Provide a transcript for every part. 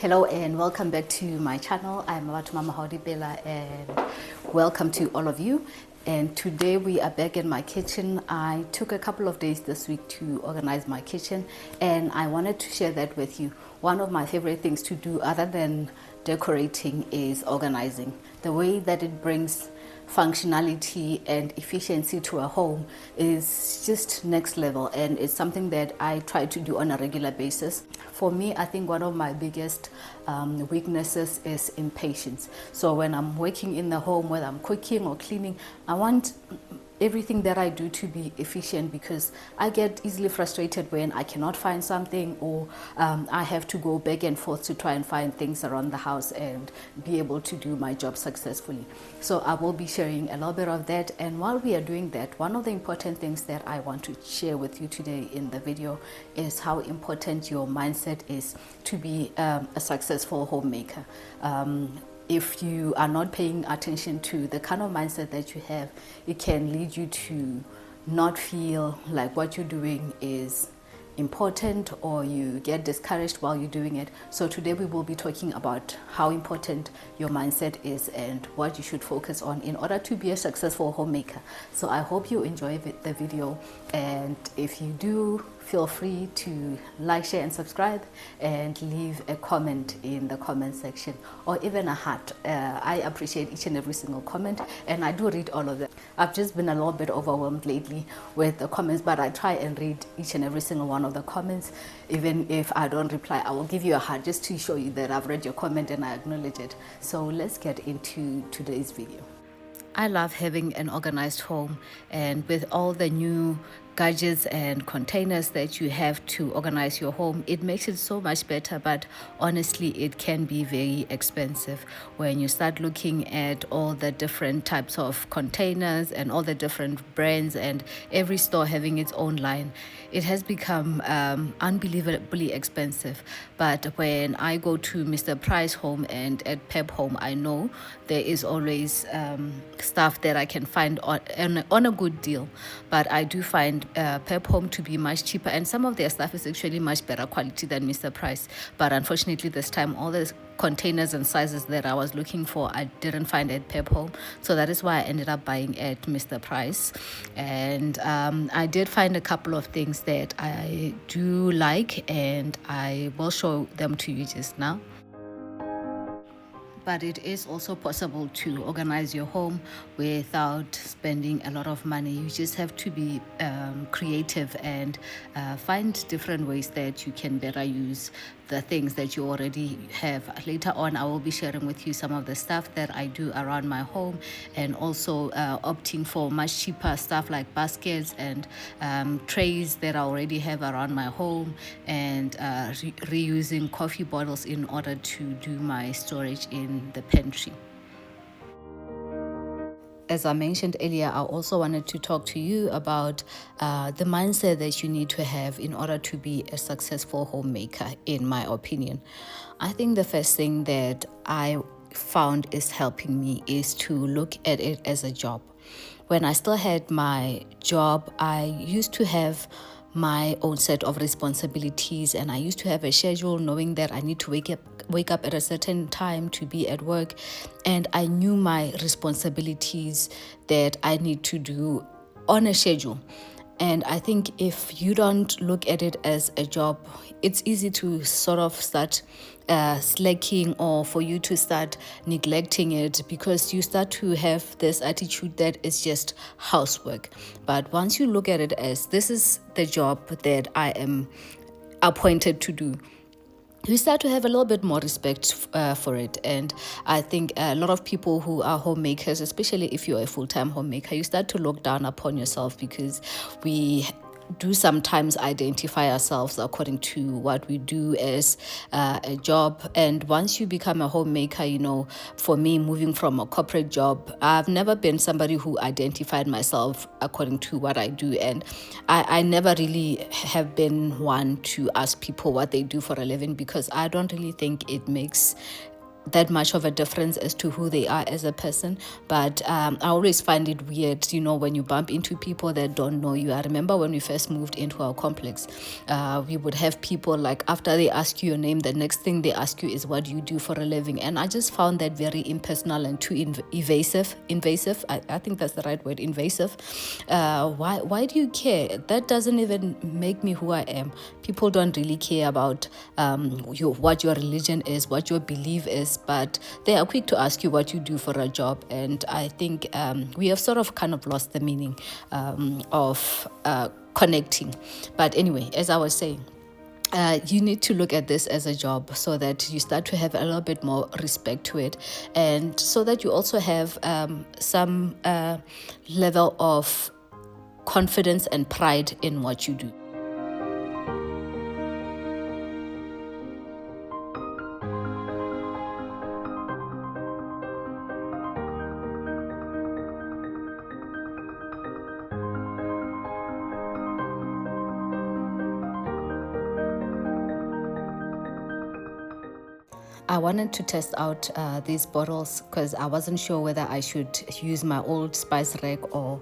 Hello and welcome back to my channel. I'm Mama Haudibela and welcome to all of you. And today we are back in my kitchen. I took a couple of days this week to organize my kitchen and I wanted to share that with you. One of my favorite things to do other than decorating is organizing. The way that it brings functionality and efficiency to a home is just next level, and it's something that I try to do on a regular basis. For me, I think one of my biggest weaknesses is impatience. So when I'm working in the home, whether I'm cooking or cleaning, I want everything that I do to be efficient, because I get easily frustrated when I cannot find something, or I have to go back and forth to try and find things around the house and be able to do my job successfully. So I will be sharing a little bit of that, and while we are doing that, one of the important things that I want to share with you today in the video is how important your mindset is to be a successful homemaker. If you are not paying attention to the kind of mindset that you have, it can lead you to not feel like what you're doing is important, or you get discouraged while you're doing it. So today we will be talking about how important your mindset is and what you should focus on in order to be a successful homemaker. So I hope you enjoy the video, and if you do, feel free to like, share and subscribe, and leave a comment in the comment section, or even a heart. I appreciate each and every single comment, and I do read all of them. I've just been a little bit overwhelmed lately with the comments, but I try and read each and every single one of the comments. Even if I don't reply, I will give you a heart just to show you that I've read your comment and I acknowledge it. So let's get into today's video. I love having an organized home, and with all the new gadgets and containers that you have to organize your home, it makes it so much better. But honestly, it can be very expensive when you start looking at all the different types of containers and all the different brands, and every store having its own line. It has become unbelievably expensive. But when I go to Mr. Price Home and at Pep Home, I know there is always stuff that I can find on a good deal. But I do find Pep Home to be much cheaper, and some of their stuff is actually much better quality than Mr. Price. But unfortunately this time, all the containers and sizes that I was looking for, I didn't find at Pep Home. So that is why I ended up buying at Mr. Price. And I did find a couple of things that I do like, and I will show them to you just now. But it is also possible to organize your home without spending a lot of money. You just have to be creative and find different ways that you can better use the things that you already have. Later on, I will be sharing with you some of the stuff that I do around my home, and also opting for much cheaper stuff like baskets and trays that I already have around my home, and reusing coffee bottles in order to do my storage in the pantry. As I mentioned earlier, I also wanted to talk to you about the mindset that you need to have in order to be a successful homemaker, in my opinion. I think the first thing that I found is helping me is to look at it as a job. When I still had my job, I used to have my own set of responsibilities, and I used to have a schedule, knowing that I need to wake up at a certain time to be at work, and I knew my responsibilities that I need to do on a schedule. And I think if you don't look at it as a job, it's easy to sort of start slacking, or for you to start neglecting it, because you start to have this attitude that it's just housework. But once you look at it as, this is the job that I am appointed to do, you start to have a little bit more respect for it. And I think a lot of people who are homemakers, especially if you're a full-time homemaker, you start to look down upon yourself, because we do sometimes identify ourselves according to what we do as a job. And once you become a homemaker, you know, for me, moving from a corporate job, I've never been somebody who identified myself according to what I do. And I never really have been one to ask people what they do for a living, because I don't really think it makes that much of a difference as to who they are as a person. But I always find it weird, when you bump into people that don't know you. I remember when we first moved into our complex, we would have people like, after they ask you your name, the next thing they ask you is, what do you do for a living? And I just found that very impersonal and too invasive. I think that's the right word, invasive. Why do you care? That doesn't even make me who I am. People don't really care about what your religion is, what your belief is, but they are quick to ask you what you do for a job. And I think we have sort of kind of lost the meaning of connecting. But anyway, as I was saying, you need to look at this as a job so that you start to have a little bit more respect to it, and so that you also have some level of confidence and pride in what you do. I wanted to test out these bottles because I wasn't sure whether I should use my old spice rack or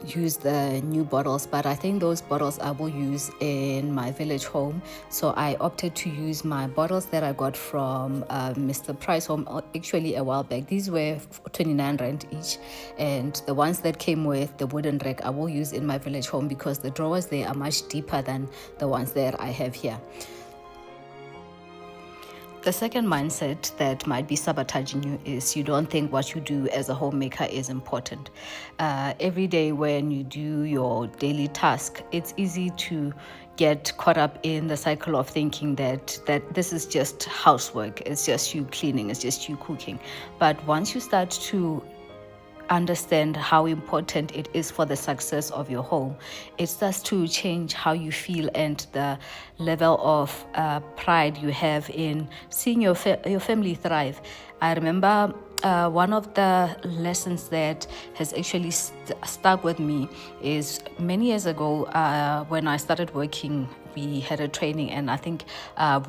use the new bottles, but I think those bottles I will use in my village home. So I opted to use my bottles that I got from Mr. Price Home actually a while back. These were 29 rand each, and the ones that came with the wooden rack I will use in my village home because the drawers there are much deeper than the ones that I have here. The second mindset that might be sabotaging you is you don't think what you do as a homemaker is important. Every day when you do your daily task, it's easy to get caught up in the cycle of thinking that this is just housework, it's just you cleaning, it's just you cooking. But once you start to understand how important it is for the success of your home, it starts to change how you feel and the level of pride you have in seeing your family thrive. I remember one of the lessons that has actually stuck with me is many years ago when I started working. We had a training, and I think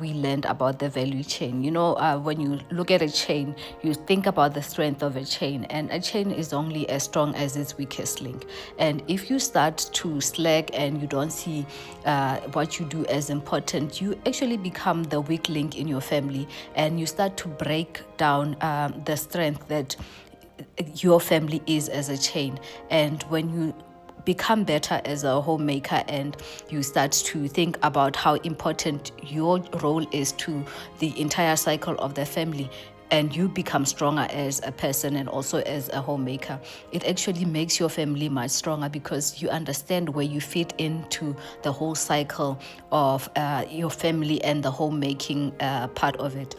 we learned about the value chain. When you look at a chain, you think about the strength of a chain, and a chain is only as strong as its weakest link. And if you start to slack and you don't see what you do as important, you actually become the weak link in your family, and you start to break down the strength that your family is as a chain. And when you become better as a homemaker and you start to think about how important your role is to the entire cycle of the family, and you become stronger as a person and also as a homemaker, it actually makes your family much stronger because you understand where you fit into the whole cycle of your family and the homemaking part of it.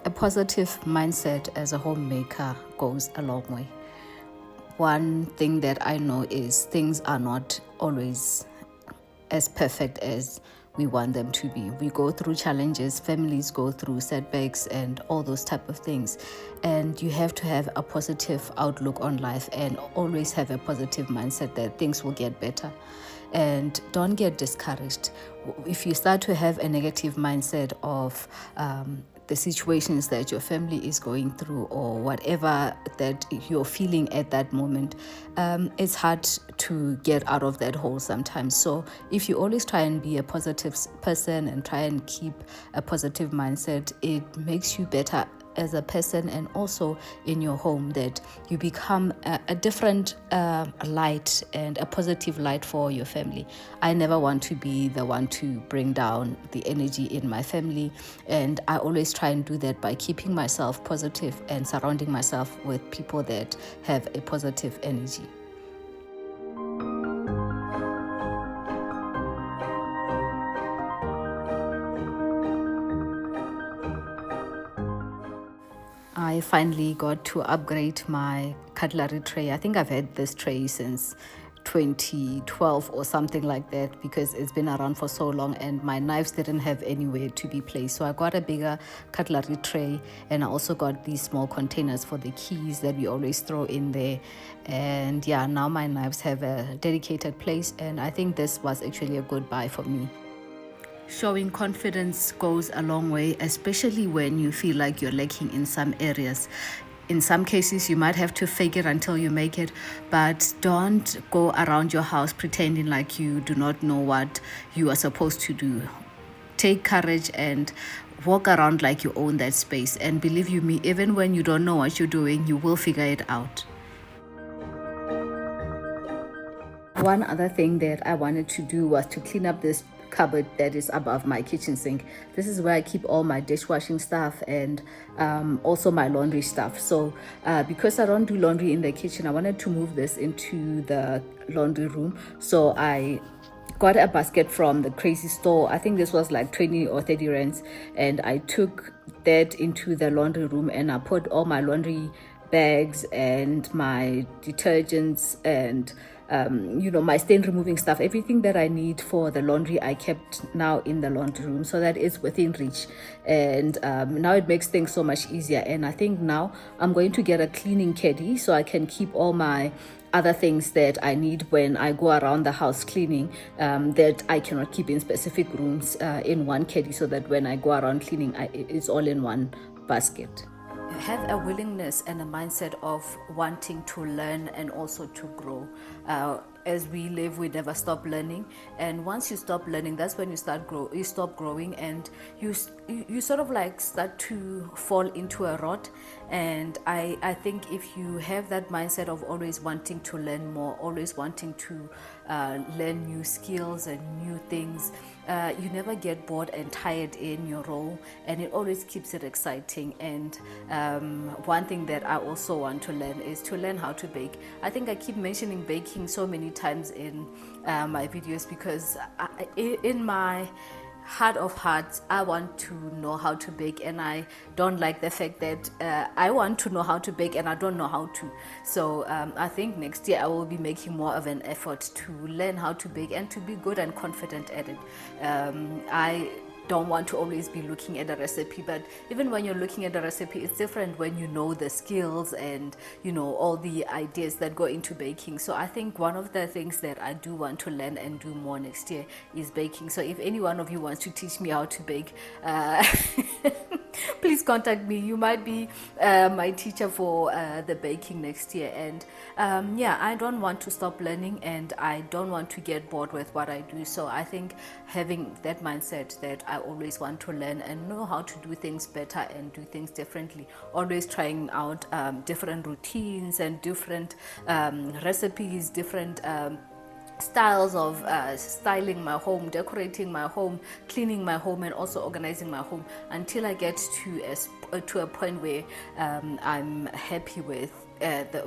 A positive mindset as a homemaker goes a long way. One thing that I know is things are not always as perfect as we want them to be. We go through challenges, families go through setbacks and all those type of things. And you have to have a positive outlook on life and always have a positive mindset that things will get better. And don't get discouraged. If you start to have a negative mindset of the situations that your family is going through or whatever that you're feeling at that moment, it's hard to get out of that hole sometimes. So if you always try and be a positive person and try and keep a positive mindset, it makes you better as a person and also in your home, that you become a different light and a positive light for your family. I never want to be the one to bring down the energy in my family, and I always try and do that by keeping myself positive and surrounding myself with people that have a positive energy. I finally got to upgrade my cutlery tray. I think I've had this tray since 2012 or something like that because it's been around for so long and my knives didn't have anywhere to be placed. So I got a bigger cutlery tray, and I also got these small containers for the keys that we always throw in there. And yeah, now my knives have a dedicated place, and I think this was actually a good buy for me. Showing confidence goes a long way, especially when you feel like you're lacking in some areas. In some cases, you might have to fake it until you make it, but don't go around your house pretending like you do not know what you are supposed to do. Take courage and walk around like you own that space. And believe you me, even when you don't know what you're doing, you will figure it out. One other thing that I wanted to do was to clean up this cupboard that is above my kitchen sink. This is where I keep all my dishwashing stuff and also my laundry stuff. So because I don't do laundry in the kitchen, I wanted to move this into the laundry room. So I got a basket from the crazy store. I think this was like 20 or 30 rands, and I took that into the laundry room and I put all my laundry bags and my detergents and my stain removing stuff, everything that I need for the laundry I kept now in the laundry room, so that is within reach. And now it makes things so much easier. And I think now I'm going to get a cleaning caddy so I can keep all my other things that I need when I go around the house cleaning, that I cannot keep in specific rooms in one caddy, so that when I go around cleaning, it's all in one basket. Have a willingness and a mindset of wanting to learn and also to grow. As we live, we never stop learning, and once you stop learning, that's when you stop growing, and you sort of like start to fall into a rut. And I think if you have that mindset of always wanting to learn more, always wanting to learn new skills and new things, you never get bored and tired in your role, and it always keeps it exciting. And one thing that I also want to learn is to learn how to bake. I think I keep mentioning baking so many times in my videos because in my heart of hearts, I want to know how to bake, and I don't like the fact that I want to know how to bake and I don't know how to. So I think next year I will be making more of an effort to learn how to bake and to be good and confident at it. I don't want to always be looking at a recipe, but even when you're looking at a recipe, it's different when you know the skills and all the ideas that go into baking. So I think one of the things that I do want to learn and do more next year is baking. So if any one of you wants to teach me how to bake, please contact me. You might be my teacher for the baking next year. And I don't want to stop learning, and I don't want to get bored with what I do. So I think having that mindset that I always want to learn and know how to do things better and do things differently, always trying out different routines and different recipes, different styles of styling my home, decorating my home, cleaning my home, and also organizing my home, until I get to a point where I'm happy with the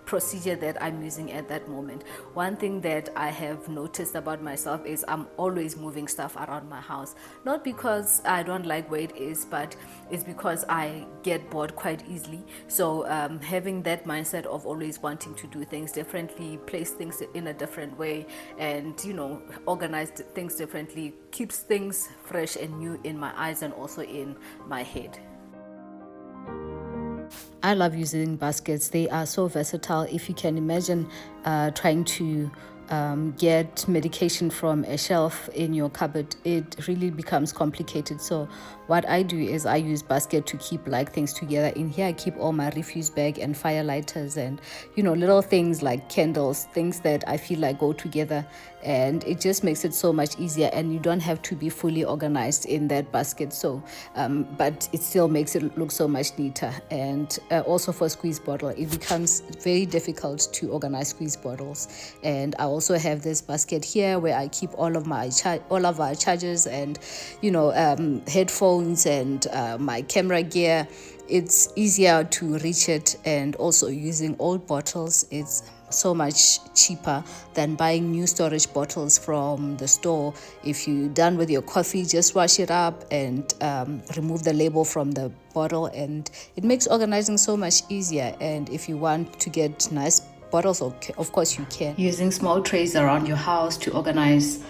procedure that I'm using at that moment. One thing that I have noticed about myself is I'm always moving stuff around my house, not because I don't like where it is, but it's because I get bored quite easily. So having that mindset of always wanting to do things differently, place things in a different way, and organize things differently keeps things fresh and new in my eyes and also in my head. I love using baskets. They are so versatile. If you can imagine trying to get medication from a shelf in your cupboard, it really becomes complicated. So what I do is I use basket to keep things together. In here I keep all my refuse bag and fire lighters and little things like candles, things that I feel like go together, and it just makes it so much easier, and you don't have to be fully organized in that basket. So but it still makes it look so much neater. And also for squeeze bottle, it becomes very difficult to organize squeeze bottles. And I also have this basket here where I keep all of our chargers and headphones and my camera gear. It's easier to reach it, and also using old bottles, it's so much cheaper than buying new storage bottles from the store. If you're done with your coffee, just wash it up and remove the label from the bottle, and it makes organizing so much easier. And if you want to get nice bottles, of course you can. Using small trays around your house to organize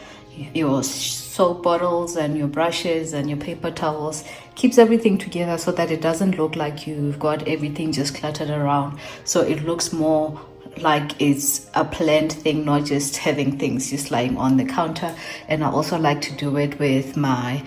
your soap bottles and your brushes and your paper towels keeps everything together, so that it doesn't look like you've got everything just cluttered around. So it looks more like it's a planned thing, not just having things just lying on the counter. And I also like to do it with my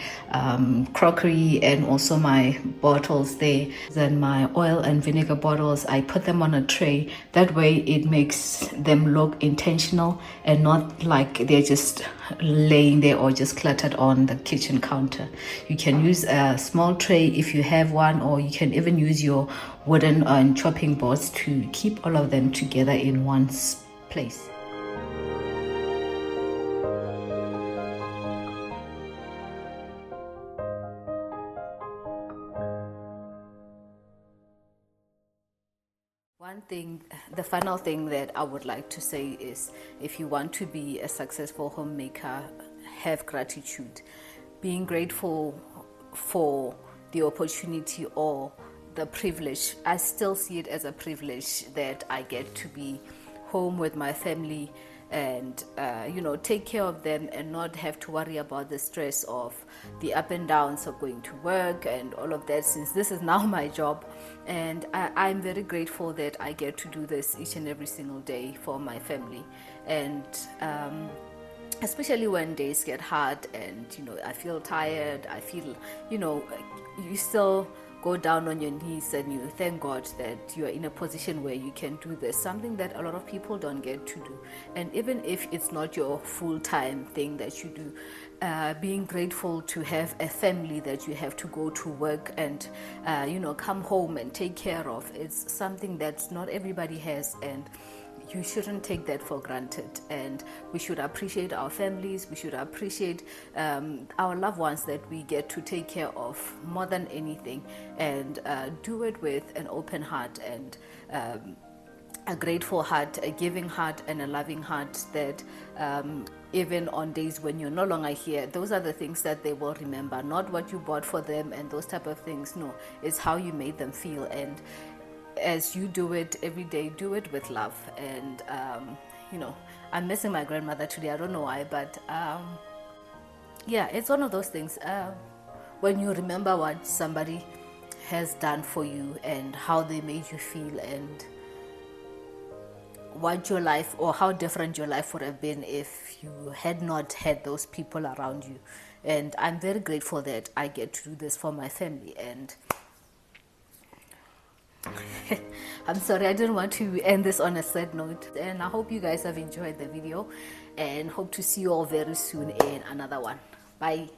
crockery and also my bottles there. Then my oil and vinegar bottles, I put them on a tray. That way it makes them look intentional and not like they're just laying there or just cluttered on the kitchen counter. You can use a small tray if you have one, or you can even use your wooden and chopping boards to keep all of them together in one place. One thing, the final thing that I would like to say is, if you want to be a successful homemaker, have gratitude. Being grateful for the opportunity or the privilege. I still see it as a privilege that I get to be home with my family and take care of them and not have to worry about the stress of the up and downs of going to work and all of that, since this is now my job. And I'm very grateful that I get to do this each and every single day for my family. And especially when days get hard and I feel tired, I feel you still go down on your knees and you thank God that you are in a position where you can do this, something that a lot of people don't get to do. And even if it's not your full-time thing that you do, being grateful to have a family that you have to go to work and come home and take care of, it's something that not everybody has, and you shouldn't take that for granted. And we should appreciate our families, we should appreciate our loved ones that we get to take care of more than anything, and do it with an open heart and a grateful heart, a giving heart, and a loving heart, that even on days when you're no longer here, those are the things that they will remember, not what you bought for them and those type of things. No, it's how you made them feel. And as you do it every day, do it with love. And I'm missing my grandmother today. I don't know why, but yeah, it's one of those things when you remember what somebody has done for you and how they made you feel, and what your life, or how different your life would have been if you had not had those people around you. And I'm very grateful that I get to do this for my family. And I'm sorry, I didn't want to end this on a sad note. And I hope you guys have enjoyed the video, and hope to see you all very soon in another one. Bye.